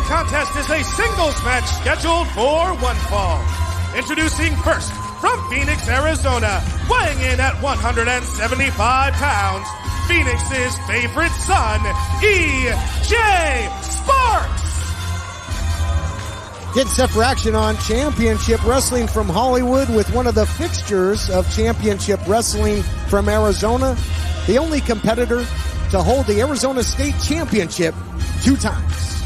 contest is a singles match scheduled for one fall. Introducing first, from Phoenix, Arizona, weighing in at 175 pounds, Phoenix's favorite son, E.J. Sparks. Getting set for action on Championship Wrestling from Hollywood with one of the fixtures of Championship Wrestling from Arizona, the only competitor to hold the Arizona State Championship 2 times.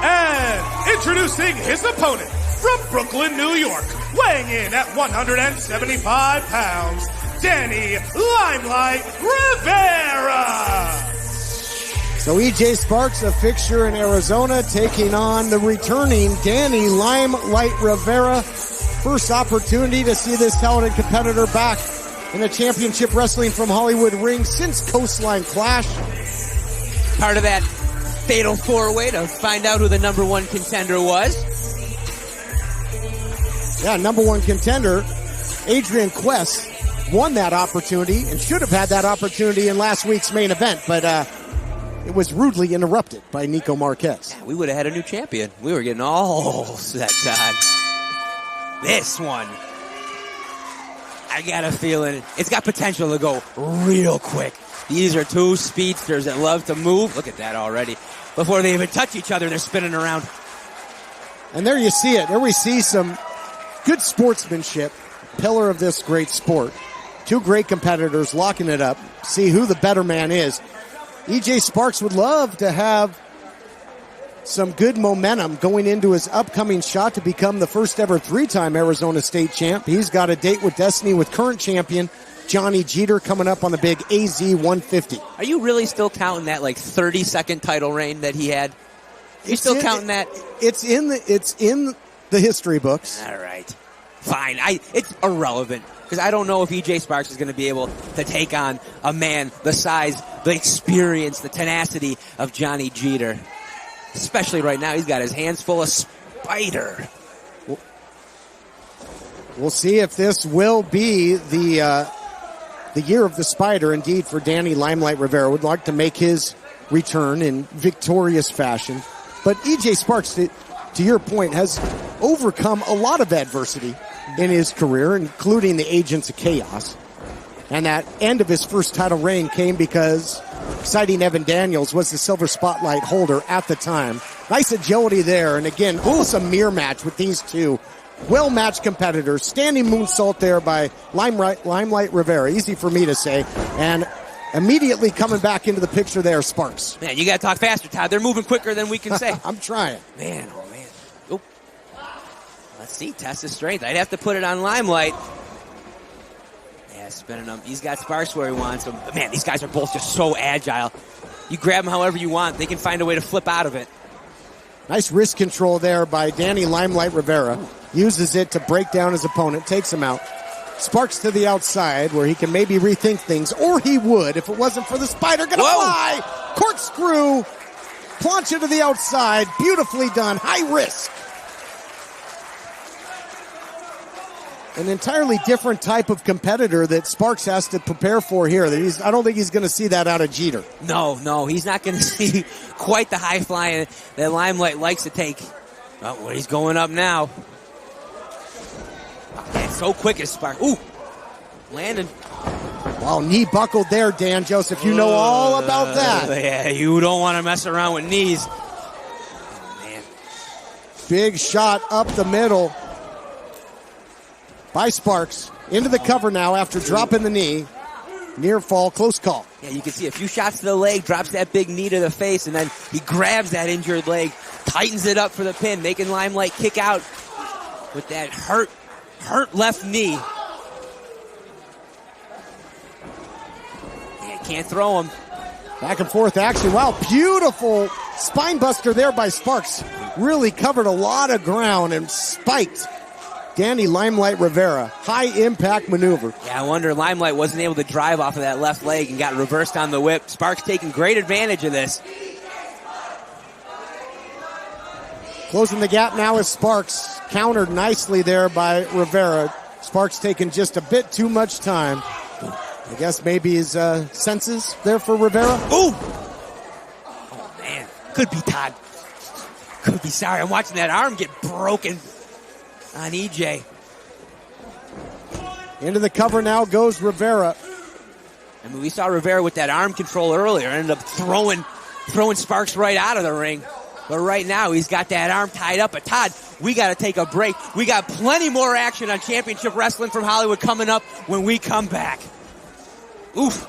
And introducing his opponent from Brooklyn, New York, weighing in at 175 pounds, Danny Limelight Rivera. So E.J. Sparks, a fixture in Arizona, taking on the returning Danny Limelight Rivera. First opportunity to see this talented competitor back in the Championship Wrestling from Hollywood ring since Coastline Clash. Part of that fatal 4-way to find out who the number 1 contender was. Yeah, number 1 contender, Adrian Quest, won that opportunity and should have had that opportunity in last week's main event, but it was rudely interrupted by Nico Marquez. Yeah, we would have had a new champion. We were getting all set on this one. I got a feeling it's got potential to go real quick. These are 2 speedsters that love to move. Look at that already. Before they even touch each other, they're spinning around. And there you see it. There we see some good sportsmanship, pillar of this great sport. 2 great competitors locking it up. See who the better man is. E.J. Sparks would love to have some good momentum going into his upcoming shot to become the first ever 3-time Arizona State champ. He's got a date with destiny with current champion Johnny Jeter coming up on the big AZ 150. Are you really still counting that 30-second title reign that he had? Are you still counting that? It's in the history books. All right. Fine. It's irrelevant because I don't know if E.J. Sparks is going to be able to take on a man the size, the experience, the tenacity of Johnny Jeter. Especially right now, he's got his hands full of Spider. We'll see if this will be the year of the Spider, indeed, for Danny Limelight Rivera. Would like to make his return in victorious fashion. But E.J. Sparks, to your point, has overcome a lot of adversity in his career, including the Agents of Chaos. And that end of his first title reign came because exciting Evan Daniels was the silver spotlight holder at the time. Nice agility there. And again, almost a mirror match with these 2 well-matched competitors. Standing moonsault there by Limelight Rivera. Easy for me to say. And immediately coming back into the picture there, Sparks. Man, you got to talk faster, Todd. They're moving quicker than we can say. I'm trying. Man, oh man. Oop. Let's see, test his strength. I'd have to put it on Limelight. Yeah, spinning him. He's got Sparks where he wants him. But man, these guys are both just so agile. You grab them however you want. They can find a way to flip out of it. Nice wrist control there by Danny Limelight Rivera. Uses it to break down his opponent, takes him out. Sparks to the outside where he can maybe rethink things, or he would if it wasn't for the Spider. Gonna fly! Corkscrew! Plancha to the outside. Beautifully done. High risk. An entirely different type of competitor that Sparks has to prepare for here. I don't think he's going to see that out of Jeter. No, he's not going to see quite the high flying that Limelight likes to take. Oh, well, he's going up now. Oh, man, so quick as Sparks. Ooh, landing. Wow, knee buckled there, Dan Joseph. You know all about that. Yeah, you don't want to mess around with knees. Oh, man. Big shot up the middle by Sparks. Into the cover now after dropping the knee. Near fall, close call. Yeah, you can see a few shots to the leg, drops that big knee to the face, and then he grabs that injured leg, tightens it up for the pin, making Limelight kick out with that hurt left knee. Yeah, can't throw him. Back and forth action. Wow, beautiful spine buster there by Sparks. Really covered a lot of ground and spiked Danny Limelight Rivera. High impact maneuver. Yeah, I wonder Limelight wasn't able to drive off of that left leg and got reversed on the whip. Sparks taking great advantage of this. Closing the gap now is Sparks. Countered nicely there by Rivera. Sparks taking just a bit too much time. I guess maybe his senses there for Rivera. Ooh! Could be Todd. Could be. Sorry, I'm watching that arm get broken on EJ. Into the cover now goes Rivera. I mean, we saw Rivera with that arm control earlier. Ended up throwing Sparks right out of the ring. But right now, he's got that arm tied up. But Todd, we got to take a break. We got plenty more action on Championship Wrestling from Hollywood coming up when we come back. Oof.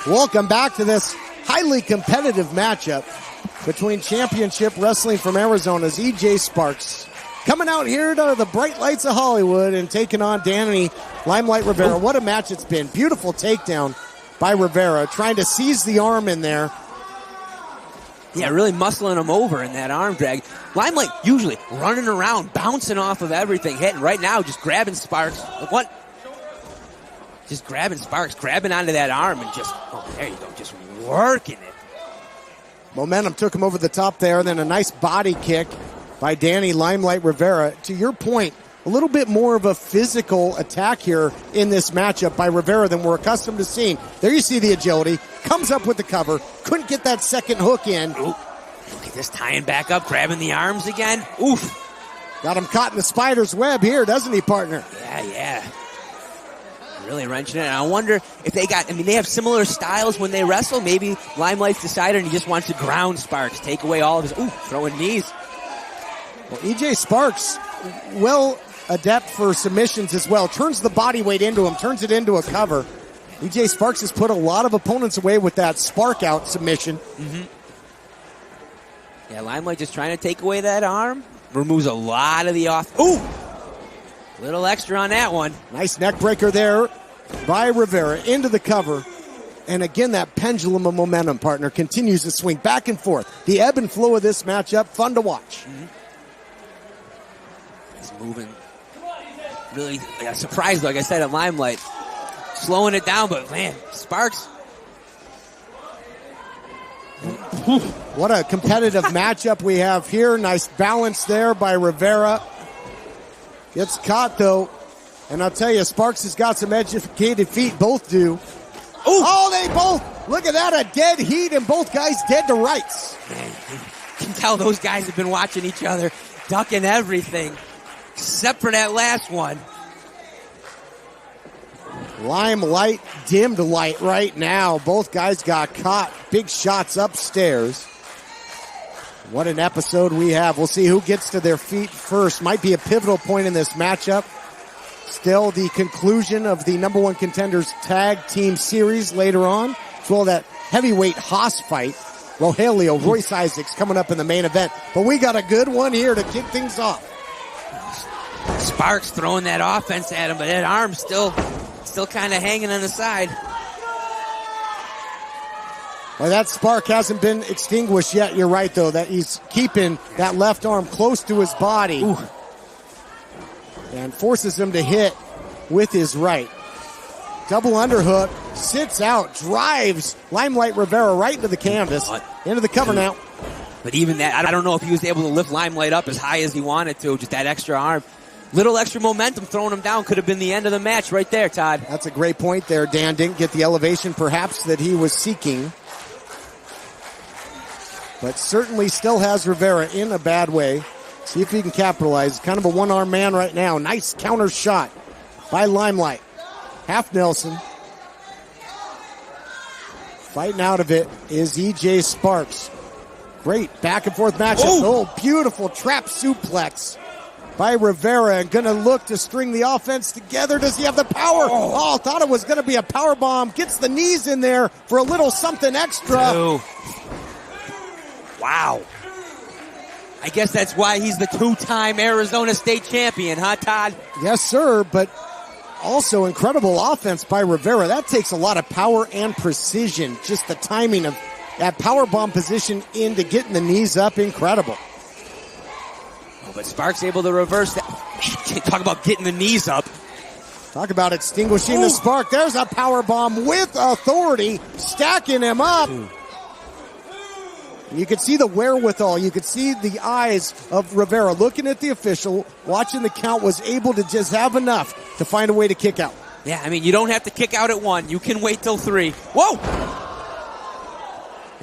Welcome back to this highly competitive matchup between Championship Wrestling from Arizona's EJ Sparks coming out here to the bright lights of Hollywood and taking on Danny Limelight Rivera. What a match it's been. Beautiful takedown by Rivera, trying to seize the arm in there. Yeah, really muscling him over in that arm drag. Limelight usually running around, bouncing off of everything, hitting. Right now, just grabbing Sparks. What? Just grabbing Sparks, grabbing onto that arm and just, oh, there you go, just working it. Momentum took him over the top there, and then a nice body kick by Danny Limelight Rivera. To your point, a little bit more of a physical attack here in this matchup by Rivera than we're accustomed to seeing. There you see the agility. Comes up with the cover. Couldn't get that second hook in. Ooh. Look at this, tying back up, grabbing the arms again. Oof. Got him caught in the spider's web here, doesn't he, partner? Yeah. Really wrenching it. And I wonder if they have similar styles when they wrestle. Maybe Limelight's decided and he just wants to ground Sparks, take away all of his, throwing knees. Well, EJ Sparks, well adept for submissions as well. Turns the body weight into him, turns it into a cover. EJ Sparks has put a lot of opponents away with that spark out submission. Mm-hmm. Yeah, Limelight just trying to take away that arm. Removes a lot of the off. Ooh! Little extra on that one. Nice neck breaker there by Rivera into the cover. And again, that pendulum of momentum, partner, continues to swing back and forth. The ebb and flow of this matchup, fun to watch. Mm-hmm. He's moving. Really surprised, like I said, at Limelight. Slowing it down, but man, Sparks. What a competitive matchup we have here. Nice balance there by Rivera. Gets caught, though. And I'll tell you, Sparks has got some educated feet. Both do. Ooh. Oh, they both. Look at that. A dead heat, and both guys dead to rights. Man, you can tell those guys have been watching each other, ducking everything, except for that last one. Limelight, dimmed light right now. Both guys got caught. Big shots upstairs. What an episode we have. We'll see who gets to their feet first. Might be a pivotal point in this matchup. Still the conclusion of the number one contenders tag team series later on. As well, that heavyweight Haas fight. Rogelio, Royce Isaacs coming up in the main event. But we got a good one here to kick things off. Sparks throwing that offense at him, but that arm still kind of hanging on the side. Well, that spark hasn't been extinguished yet. You're right, though, that he's keeping that left arm close to his body. Ooh. And forces him to hit with his right. Double underhook, sits out, drives Limelight Rivera right into the canvas. Into the cover now. But even that, I don't know if he was able to lift Limelight up as high as he wanted to. Just that extra arm. Little extra momentum throwing him down could have been the end of the match right there, Todd. That's a great point there, Dan. Didn't get the elevation perhaps that he was seeking. But certainly still has Rivera in a bad way. See if he can capitalize. Kind of a one-arm man right now. Nice counter shot by Limelight. Half Nelson. Fighting out of it is EJ Sparks. Great back and forth matchup. Oh, beautiful trap suplex by Rivera, and going to look to string the offense together. Does he have the power? Oh, thought it was going to be a power bomb. Gets the knees in there for a little something extra. Oh. Wow. I guess that's why he's the two-time Arizona State champion, huh, Todd? Yes, sir, but also incredible offense by Rivera. That takes a lot of power and precision. Just the timing of that power bomb position into getting the knees up, incredible. Oh, but Sparks able to reverse that. Talk about getting the knees up. Talk about extinguishing the spark. There's a power bomb with authority, stacking him up. You could see the wherewithal. You could see the eyes of Rivera looking at the official, watching the count, was able to just have enough to find a way to kick out. Yeah, I mean, you don't have to kick out at 1. You can wait till 3. Whoa!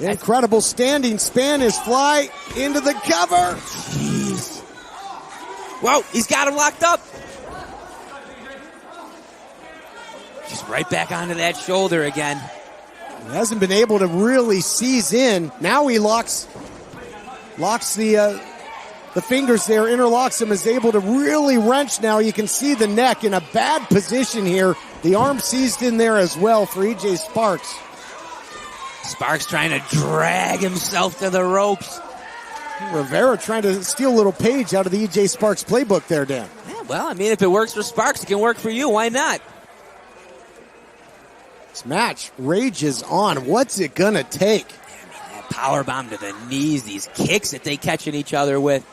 Incredible standing Spanish fly into the cover. Jeez. Whoa, he's got him locked up. Just right back onto that shoulder again. He hasn't been able to really seize in. Now he locks the fingers there, interlocks them, is able to really wrench now. You can see the neck in a bad position here. The arm seized in there as well for EJ Sparks. Sparks trying to drag himself to the ropes. Rivera trying to steal a little page out of the EJ Sparks playbook there, Dan. Yeah, well, I mean, if it works for Sparks, it can work for you. Why not? This match rages on. What's it going to take? That power bomb to the knees, these kicks that they catching each other with.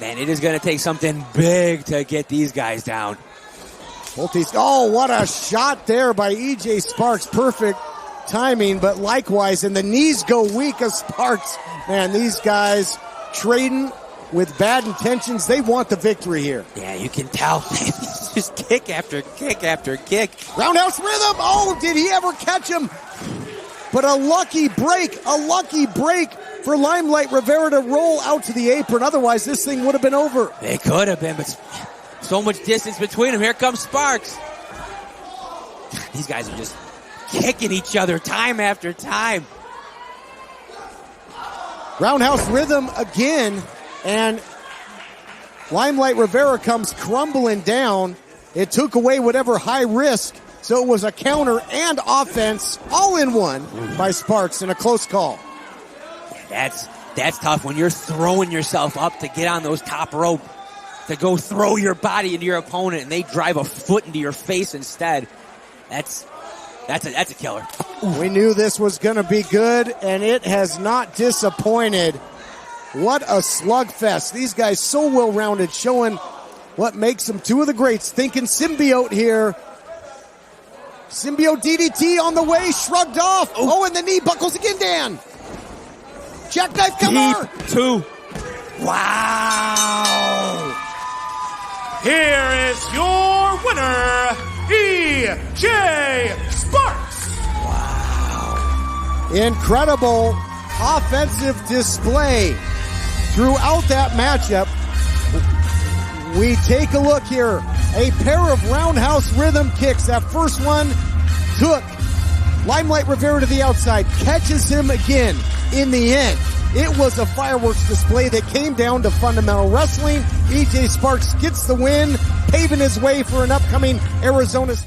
Man, it is going to take something big to get these guys down. Oh, what a shot there by EJ Sparks. Perfect timing, but likewise, and the knees go weak of Sparks. Man, these guys trading with bad intentions. They want the victory here. Yeah, you can tell. Just kick after kick after kick. Roundhouse rhythm. Oh, did he ever catch him? But a lucky break for Limelight Rivera to roll out to the apron. Otherwise, this thing would have been over. It could have been, but so much distance between them. Here comes Sparks. These guys are just kicking each other time after time. Roundhouse rhythm again, and Limelight Rivera comes crumbling down. It took away whatever high risk, so it was a counter and offense all in one by Sparks in a close call. That's tough when you're throwing yourself up to get on those top rope, to go throw your body into your opponent and they drive a foot into your face instead. That's a killer. We knew this was going to be good, and it has not disappointed. What a slugfest. These guys so well-rounded, showing what makes them two of the greats. Thinking symbiote here. Symbiote DDT on the way, shrugged off. Oh, and the knee buckles again, Dan. Jackknife cover. Deep two. Wow. Here is your winner, EJ Sparks. Wow. Incredible offensive display throughout that matchup. We take a look here. A pair of roundhouse rhythm kicks. That first one took Limelight Rivera to the outside, catches him again in the end. It was a fireworks display that came down to fundamental wrestling. EJ Sparks gets the win, paving his way for an upcoming Arizona State.